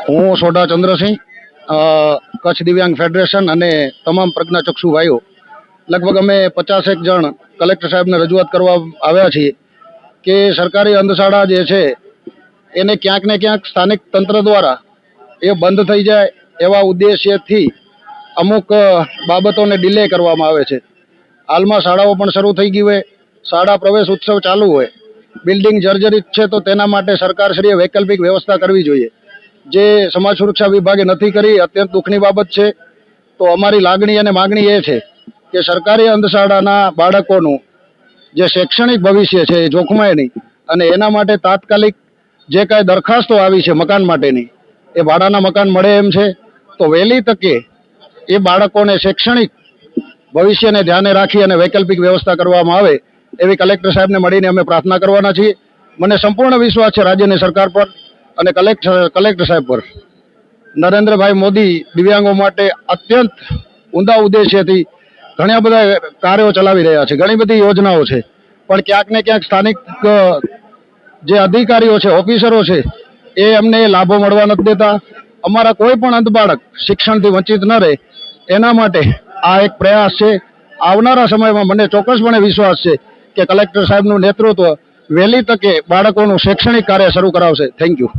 હું સોઢા ચંદ્રસિંહ, કચ્છ દિવ્યાંગ ફેડરેશન અને તમામ પ્રજ્ઞાચક્ષુ ભાઈઓ લગભગ અમે 50 જણ કલેક્ટર સાહેબને રજૂઆત કરવા આવ્યા છીએ કે સરકારી અંધશાળા જે છે એને ક્યાંક ને ક્યાંક સ્થાનિક તંત્ર દ્વારા એ બંધ થઈ જાય એવા ઉદ્દેશ્યથી અમુક બાબતોને ડિલે કરવામાં આવે છે. હાલમાં શાળાઓ પણ શરૂ થઈ ગઈ હોય, શાળા પ્રવેશ ઉત્સવ ચાલુ હોય, બિલ્ડિંગ જર્જરિત છે તો તેના માટે સરકારશ્રીએ વૈકલ્પિક વ્યવસ્થા કરવી જોઈએ, જે સમાજ સુરક્ષા વિભાગે નથી કરી. અત્યંત દુઃખની બાબત છે. તો અમારી લાગણી અને માગણી એ છે કે સરકારી અંધશાળાના બાળકોનું જે શૈક્ષણિક ભવિષ્ય છે એ જોખમાય નહીં, અને એના માટે તાત્કાલિક જે કાંઈ દરખાસ્તો આવી છે મકાન માટેની, એ ભાડાના મકાન મળે એમ છે. તો વહેલી તકે એ બાળકોને શૈક્ષણિક ભવિષ્યને ધ્યાને રાખી અને વૈકલ્પિક વ્યવસ્થા કરવામાં આવે એવી કલેક્ટર સાહેબને મળીને અમે પ્રાર્થના કરવાના છીએ. મને સંપૂર્ણ વિશ્વાસ છે રાજ્યની સરકાર પર અને કલેક્ટર સાહેબ પર. નરેન્દ્રભાઈ મોદી દિવ્યાંગો માટે અત્યંત ઊંડા ઉદ્દેશ્યથી ઘણા બધા કાર્યો ચલાવી રહ્યા છે, ઘણી બધી યોજનાઓ છે, પણ ક્યાંક ને ક્યાંક સ્થાનિક જે અધિકારીઓ છે, ઓફિસરો છે, એ અમને લાભો મળવા નથી દેતા. અમારા કોઈ પણ અંધ બાળક શિક્ષણથી વંચિત ન રહે એના માટે આ એક પ્રયાસ છે. આવનારા સમયમાં મને ચોક્કસપણે વિશ્વાસ છે કે કલેક્ટર સાહેબનું નેતૃત્વ વહેલી તકે બાળકોનું શૈક્ષણિક કાર્ય શરૂ કરાવશે. Thank you.